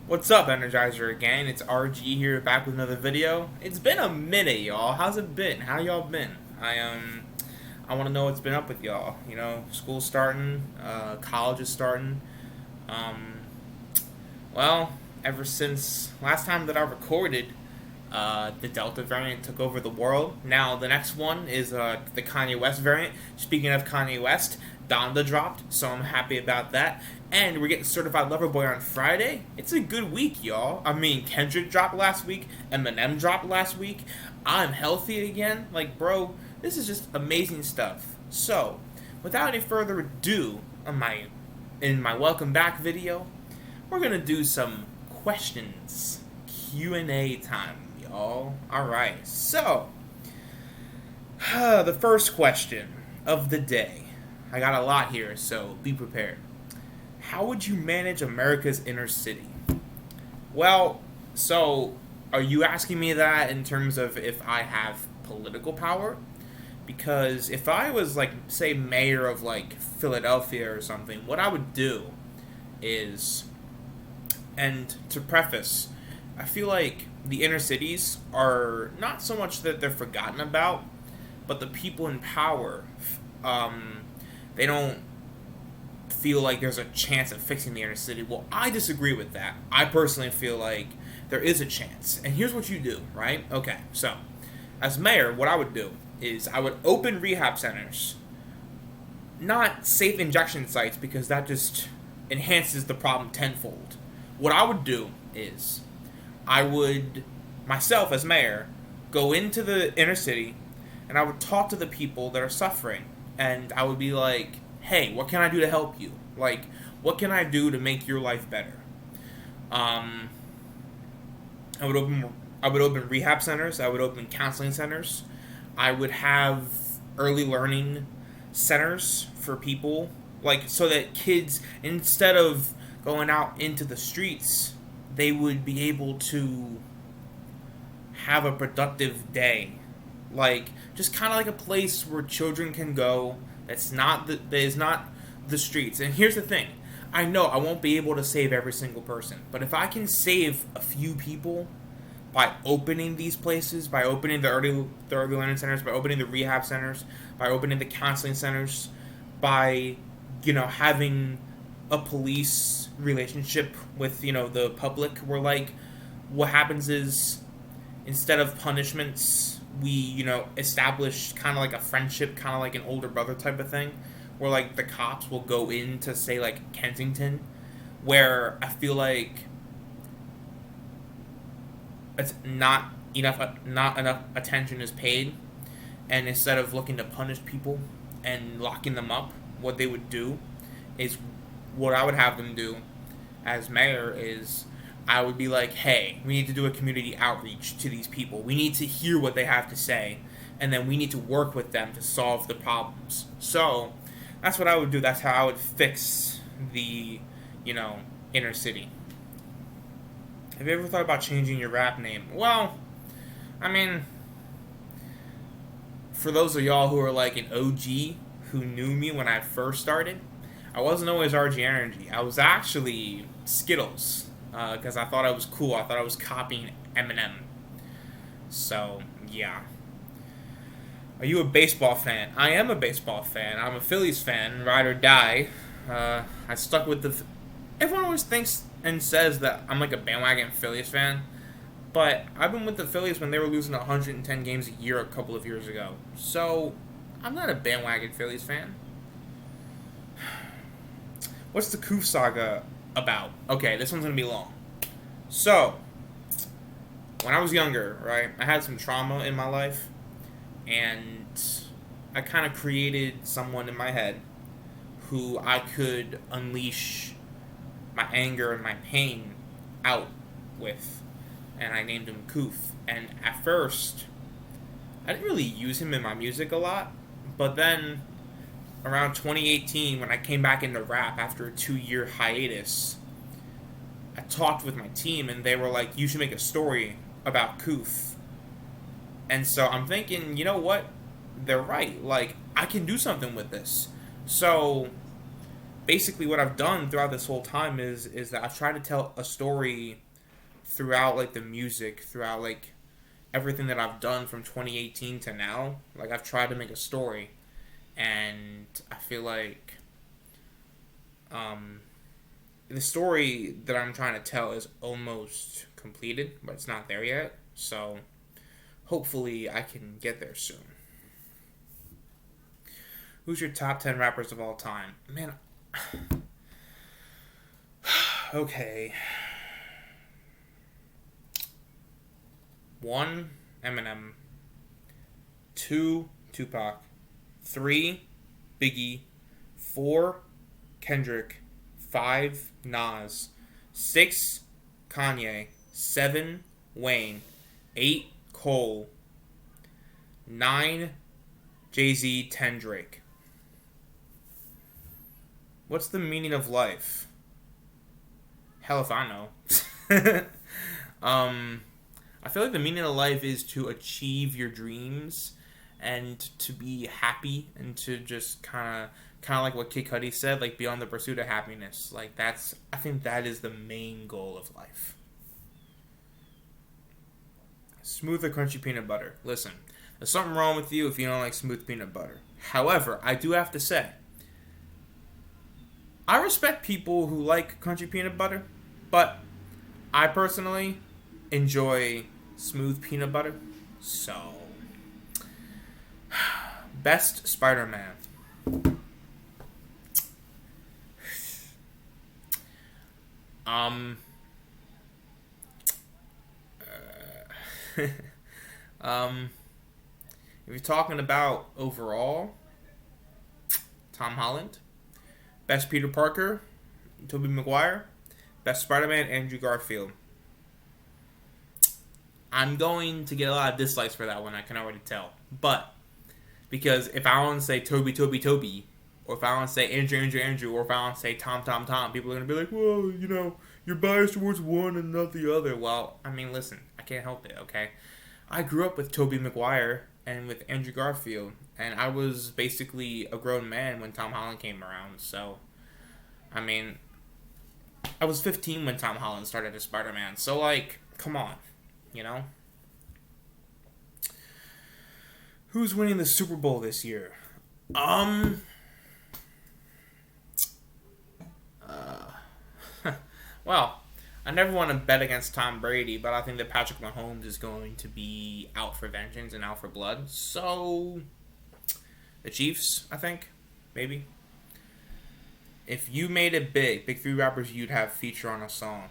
What's up, Energizer gang? It's RG here, back with another video. It's been a minute, y'all. How's it been? How y'all been? I want to know what's been up with y'all. You know, school's starting, college is starting. Um, well, ever since last time that I recorded, the Delta variant took over the world. Now the next one is the Kanye West variant. Speaking of Kanye West, Donda dropped, so I'm happy about that. And we're getting Certified Lover Boy on Friday. It's a good week, y'all. I mean, Kendrick dropped last week, Eminem dropped last week. I'm healthy again. Like, bro, this is just amazing stuff. So, without any further ado, in my welcome back video, we're gonna do some questions, Q&A time, y'all. All right. So, the first question of the day. I got a lot here, so be prepared. How would you manage America's inner city? Well, so are you asking me that in terms of if I have political power? Because if I was, like, say, mayor of, like, Philadelphia or something, what I would do is, and to preface, I feel like the inner cities are not so much that they're forgotten about, but the people in power, they don't feel like there's a chance of fixing the inner city. Well, I disagree with that. I personally feel like there is a chance. And here's what you do, right? Okay, so as mayor, what I would do is I would open rehab centers, not safe injection sites, because that just enhances the problem tenfold. What I would do is I would, myself as mayor, go into the inner city and I would talk to the people that are suffering. And I would be like, hey, what can I do to help you? Like, what can I do to make your life better? I would open rehab centers. I would open counseling centers. I would have early learning centers for people, like, so that kids, instead of going out into the streets, they would be able to have a productive day. Like, just kind of like a place where children can go that is not the streets. And here's the thing. I know I won't be able to save every single person, but if I can save a few people by opening these places, by opening the early learning centers, by opening the rehab centers, by opening the counseling centers, by, having a police relationship with, the public, where, like, what happens is, instead of punishments, we, establish kind of like a friendship, kind of like an older brother type of thing, where, like, the cops will go into, say, like, Kensington, where I feel like it's not enough attention is paid, and instead of looking to punish people and locking them up, what they would do is, what I would have them do as mayor is, I would be like, hey, we need to do a community outreach to these people. We need to hear what they have to say, and then we need to work with them to solve the problems. So, that's what I would do. That's how I would fix the, inner city. Have you ever thought about changing your rap name? Well, I mean, for those of y'all who are like an OG who knew me when I first started, I wasn't always RG Energy. I was actually Skittles. Because I thought I was cool. I thought I was copying Eminem. So, yeah. Are you a baseball fan? I am a baseball fan. I'm a Phillies fan, ride or die. I stuck with the... Everyone always thinks and says that I'm like a bandwagon Phillies fan. But I've been with the Phillies when they were losing 110 games a year a couple of years ago. So, I'm not a bandwagon Phillies fan. What's the coupe saga about? Okay, this one's gonna be long. So, when I was younger, right, I had some trauma in my life, and I kind of created someone in my head who I could unleash my anger and my pain out with, and I named him Koof. And at first, I didn't really use him in my music a lot, but then around 2018, when I came back into rap after a 2-year hiatus, I talked with my team, and they were like, you should make a story about Koof. And so I'm thinking, you know what? They're right. Like, I can do something with this. So basically what I've done throughout this whole time is that I've tried to tell a story throughout like the music, throughout like everything that I've done from 2018 to now. Like I've tried to make a story, and I feel like the story that I'm trying to tell is almost completed, but it's not there yet. So hopefully I can get there soon. Who's your top 10 rappers of all time? Man, okay. 1, Eminem. 2, Tupac. 3, Biggie. 4, Kendrick. 5, Nas. 6, Kanye. 7, Wayne. 8, Cole. 9, Jay-Z. 10, Drake. What's the meaning of life? Hell if I know. I feel like the meaning of life is to achieve your dreams and to be happy and to just kind of like what Kid Cudi said, like be on the pursuit of happiness. Like I think that is the main goal of life. Smooth or crunchy peanut butter? Listen, there's something wrong with you if you don't like smooth peanut butter. However, I do have to say, I respect people who like crunchy peanut butter, but I personally enjoy smooth peanut butter. So, best Spider-Man. If you're talking about overall, Tom Holland. Best Peter Parker, Tobey Maguire. Best Spider-Man, Andrew Garfield. I'm going to get a lot of dislikes for that one, I can already tell. But, because if I want to say Toby, or if I want to say Andrew, or if I want to say Tom, people are going to be like, well, you know, you're biased towards one and not the other. Well, I mean, listen, I can't help it, okay? I grew up with Tobey Maguire and with Andrew Garfield, and I was basically a grown man when Tom Holland came around, so, I mean, I was 15 when Tom Holland started as Spider-Man, so, like, come on, you know? Who's winning the Super Bowl this year? Well, I never want to bet against Tom Brady, but I think that Patrick Mahomes is going to be out for vengeance and out for blood. So, the Chiefs, I think, maybe. If you made it big 3 rappers you'd have feature on a song.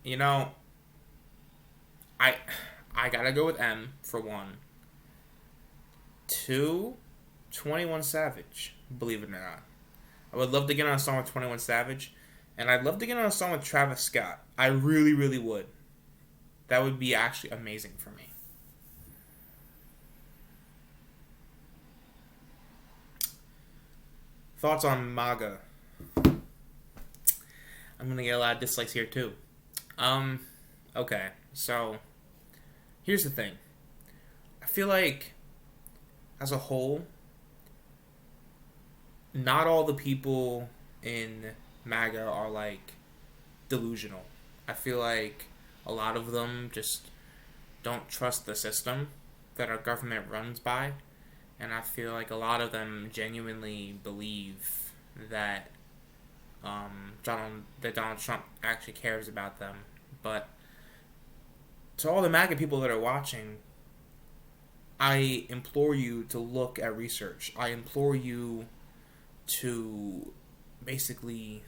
You know, I gotta go with M for 1. 2, 21 Savage, believe it or not. I would love to get on a song with 21 Savage, and I'd love to get on a song with Travis Scott. I really, really would. That would be actually amazing for me. Thoughts on MAGA? I'm gonna get a lot of dislikes here too. Okay, so here's the thing. I feel like, as a whole, not all the people in MAGA are, like, delusional. I feel like a lot of them just don't trust the system that our government runs by. And I feel like a lot of them genuinely believe that Donald Trump actually cares about them. But to all the MAGA people that are watching, I implore you to look at research. I implore you to basically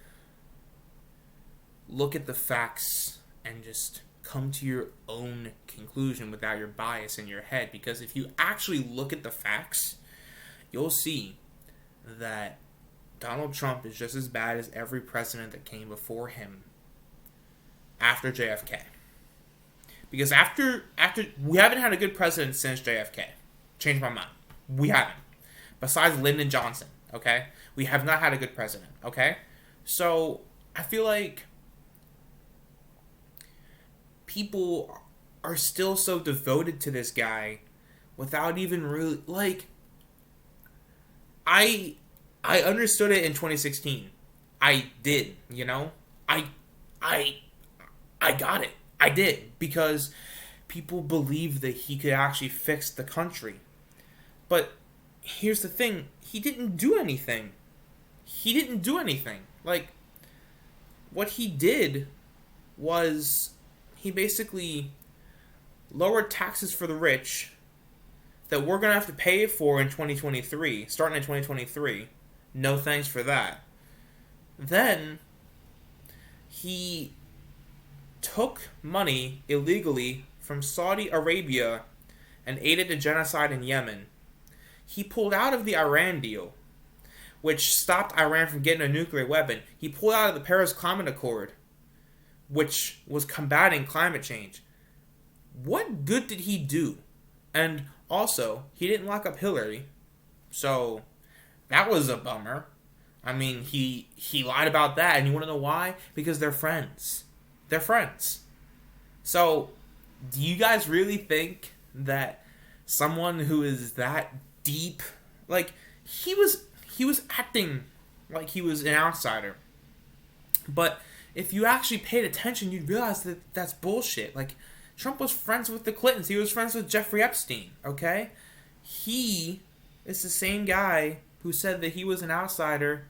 look at the facts and just come to your own conclusion without your bias in your head. Because if you actually look at the facts, you'll see that Donald Trump is just as bad as every president that came before him after JFK. Because after we haven't had a good president since JFK. Changed my mind. We haven't. Besides Lyndon Johnson, okay? We have not had a good president, okay? So, I feel like people are still so devoted to this guy without even really, like, I understood it in 2016. I did, you know? I I got it. I did, because people believed that he could actually fix the country. But here's the thing, he didn't do anything. He didn't do anything. Like, what he did was he basically lowered taxes for the rich that we're going to have to pay for in 2023, starting in 2023. No thanks for that. Then he took money illegally from Saudi Arabia and aided the genocide in Yemen. He pulled out of the Iran deal, which stopped Iran from getting a nuclear weapon. He pulled out of the Paris Climate Accord, which was combating climate change. What good did he do? And also, he didn't lock up Hillary, so that was a bummer. I mean, he lied about that, and you want to know why? Because they're friends. They're friends. So, do you guys really think that someone who is that deep, like, he was acting like he was an outsider. But if you actually paid attention, you'd realize that that's bullshit. Like, Trump was friends with the Clintons. He was friends with Jeffrey Epstein, okay? He is the same guy who said that he was an outsider,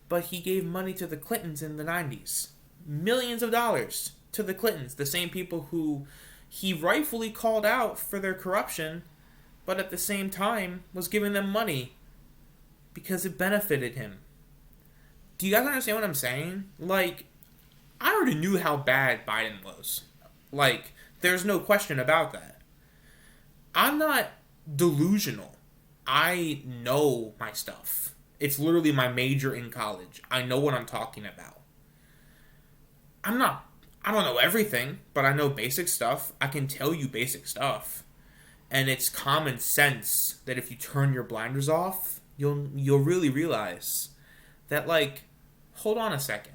but he gave money to the Clintons in the 90s. Millions of dollars to the Clintons, the same people who he rightfully called out for their corruption, but at the same time was giving them money because it benefited him. Do you guys understand what I'm saying? Like, I already knew how bad Biden was. Like, there's no question about that. I'm not delusional. I know my stuff. It's literally my major in college. I know what I'm talking about. I don't know everything, but I know basic stuff. I can tell you basic stuff. And it's common sense that if you turn your blinders off, you'll really realize that, like, hold on a second.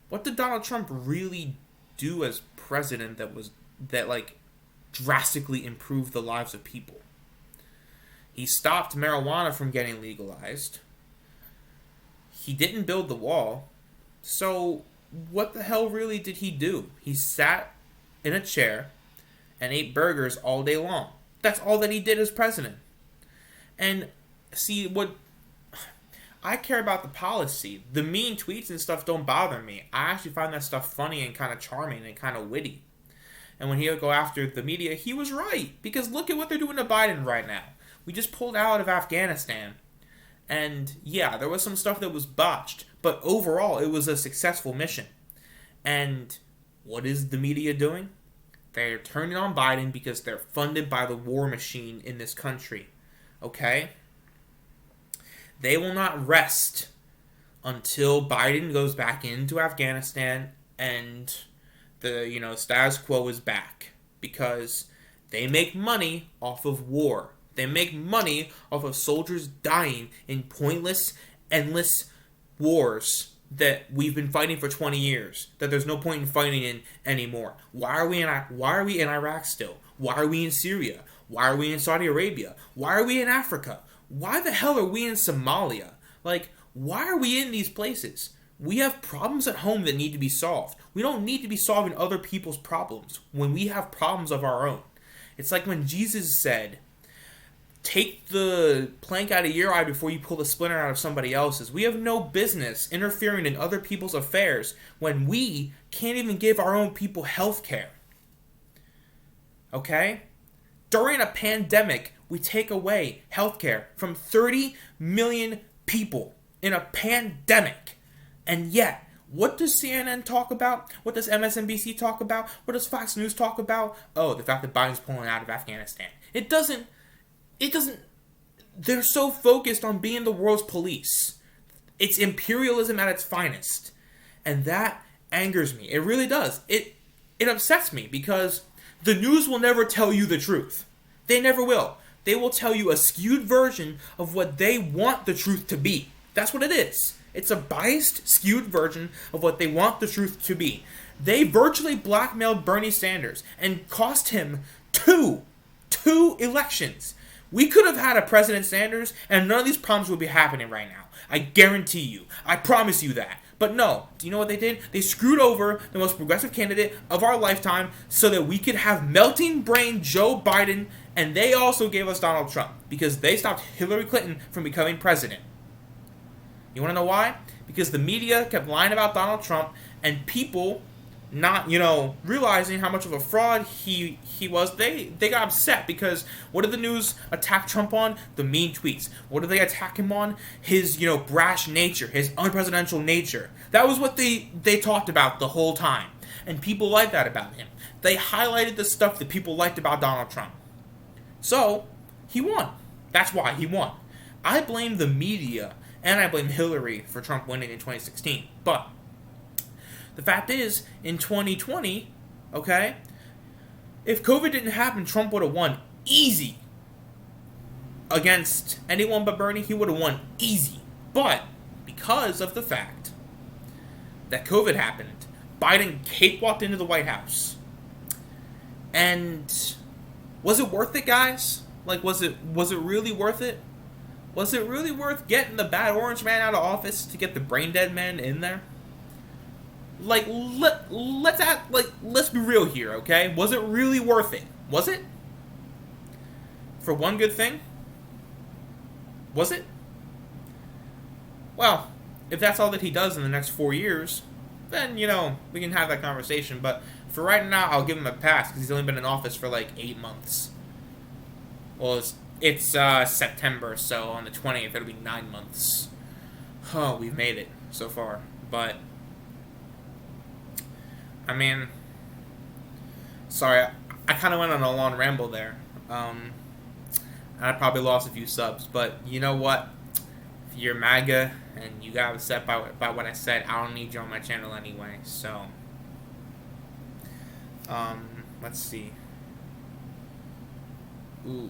What did Donald Trump really do as president that drastically improved the lives of people? He stopped marijuana from getting legalized. He didn't build the wall. So what the hell really did he do? He sat in a chair and ate burgers all day long. That's all that he did as president. And see, what I care about the policy. The mean tweets and stuff don't bother me. I actually find that stuff funny and kind of charming and kind of witty. And when he would go after the media, he was right. Because look at what they're doing to Biden right now. We just pulled out of Afghanistan. And yeah, there was some stuff that was botched. But overall, it was a successful mission. And what is the media doing? They're turning on Biden because they're funded by the war machine in this country. Okay? They will not rest until Biden goes back into Afghanistan and the status quo is back. Because they make money off of war. They make money off of soldiers dying in pointless, endless wars that we've been fighting for 20 years. That there's no point in fighting in anymore. Why are we in Iraq still? Why are we in Syria? Why are we in Saudi Arabia? Why are we in Africa? Why the hell are we in Somalia? Like, why are we in these places? We have problems at home that need to be solved. We don't need to be solving other people's problems when we have problems of our own. It's like when Jesus said, take the plank out of your eye before you pull the splinter out of somebody else's. We have no business interfering in other people's affairs when we can't even give our own people health care. Okay? During a pandemic, we take away health care from 30 million people in a pandemic. And yet, what does CNN talk about? What does MSNBC talk about? What does Fox News talk about? Oh, the fact that Biden's pulling out of Afghanistan. It doesn't, they're so focused on being the world's police. It's imperialism at its finest. And that angers me. It really does. It upsets me because the news will never tell you the truth. They never will. They will tell you a skewed version of what they want the truth to be. That's what it is. It's a biased, skewed version of what they want the truth to be. They virtually blackmailed Bernie Sanders and cost him $2 2 elections. We could have had a President Sanders, and none of these problems would be happening right now. I guarantee you. I promise you that. But no, do you know what they did? They screwed over the most progressive candidate of our lifetime so that we could have melting brain Joe Biden, and they also gave us Donald Trump because they stopped Hillary Clinton from becoming president. You want to know why? Because the media kept lying about Donald Trump, and people not, realizing how much of a fraud he was, they got upset because what did the news attack Trump on? The mean tweets. What did they attack him on? His, brash nature, his unpresidential nature. That was what they talked about the whole time. And people liked that about him. They highlighted the stuff that people liked about Donald Trump. So, he won. That's why he won. I blame the media, and I blame Hillary for Trump winning in 2016. But the fact is, in 2020, okay, if COVID didn't happen, Trump would have won easy. Against anyone but Bernie, he would have won easy. But because of the fact that COVID happened, Biden cakewalked into the White House. And was it worth it, guys? Like, was it really worth it? Was it really worth getting the bad orange man out of office to get the brain dead man in there? Like, let's be real here, okay? Was it really worth it? Was it? For one good thing? Was it? Well, if that's all that he does in the next 4 years, then, we can have that conversation. But for right now, I'll give him a pass because he's only been in office for like 8 months. Well, it's September, so on the 20th, it'll be 9 months. Oh, we've made it so far. But I mean, sorry, I kind of went on a long ramble there. And I probably lost a few subs, but you know what? If you're MAGA and you got upset by what I said, I don't need you on my channel anyway, so. Let's see. Ooh.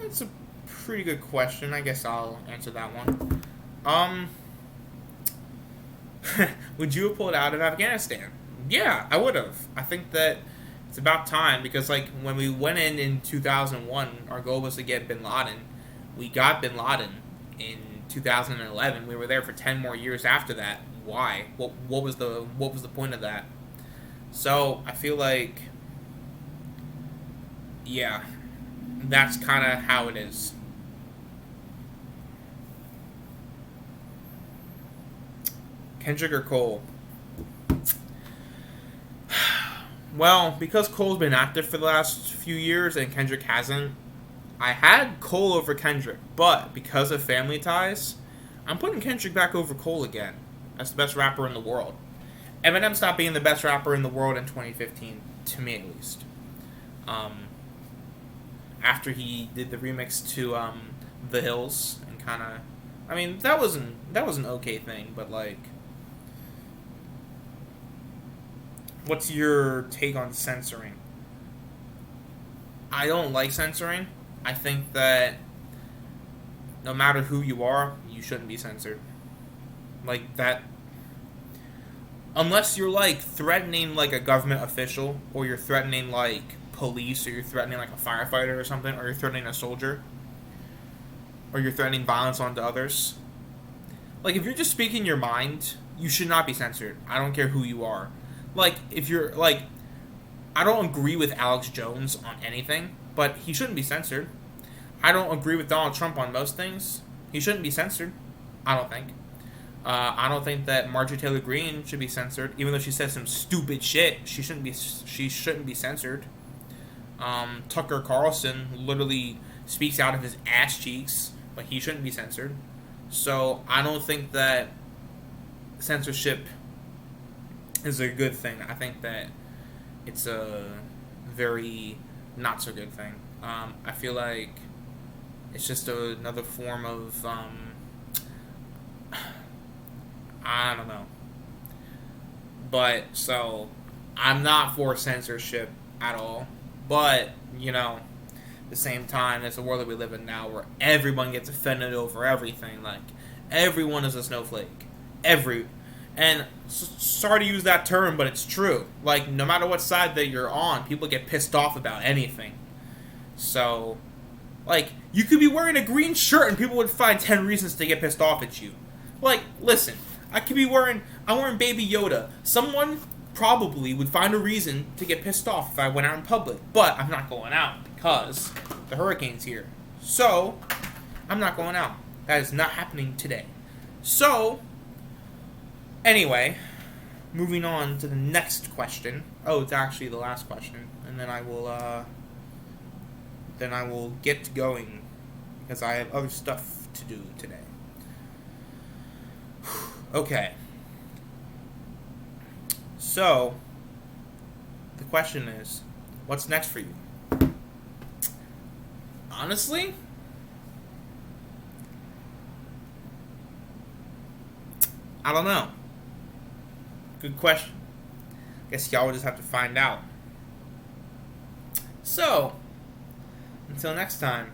It's a pretty good question. I guess I'll answer that one. Would you have pulled out of Afghanistan? Yeah, I would have. I think that it's about time because, like, when we went in 2001, our goal was to get Bin Laden. We got Bin Laden in 2011. We were there for 10 more years after that. Why? What was the point of that? So I feel like, yeah, that's kind of how it is. Kendrick or Cole? Well, because Cole's been active for the last few years and Kendrick hasn't, I had Cole over Kendrick, but because of family ties, I'm putting Kendrick back over Cole again as the best rapper in the world. Eminem stopped being the best rapper in the world in 2015, to me at least. After he did the remix to The Hills and kind of, I mean, that was an okay thing, but like, what's your take on censoring? I don't like censoring. I think that no matter who you are, you shouldn't be censored. Like that, unless you're like threatening like a government official, or you're threatening like police, or you're threatening like a firefighter or something, or you're threatening a soldier, or you're threatening violence onto others. Like if you're just speaking your mind, you should not be censored. I don't care who you are. Like, if you're, like, I don't agree with Alex Jones on anything, but he shouldn't be censored. I don't agree with Donald Trump on most things. He shouldn't be censored, I don't think. I don't think that Marjorie Taylor Greene should be censored, even though she says some stupid shit. She shouldn't be censored. Tucker Carlson literally speaks out of his ass cheeks, but he shouldn't be censored. So, I don't think that censorship is a good thing. I think that it's a very not so good thing. I feel like it's just another form of I don't know. But so I'm not for censorship at all. But at the same time, it's the world that we live in now, where everyone gets offended over everything. Like everyone is a snowflake. And sorry to use that term, but it's true. Like, no matter what side that you're on, people get pissed off about anything. So, like, you could be wearing a green shirt and people would find 10 reasons to get pissed off at you. Like, listen, I'm wearing Baby Yoda. Someone probably would find a reason to get pissed off if I went out in public. But I'm not going out because the hurricane's here. So, I'm not going out. That is not happening today. So, anyway, moving on to the next question. Oh, it's actually the last question. And then I will get going because I have other stuff to do today. Okay. So, the question is, what's next for you? Honestly, I don't know. Good question. Guess y'all will just have to find out. So, until next time.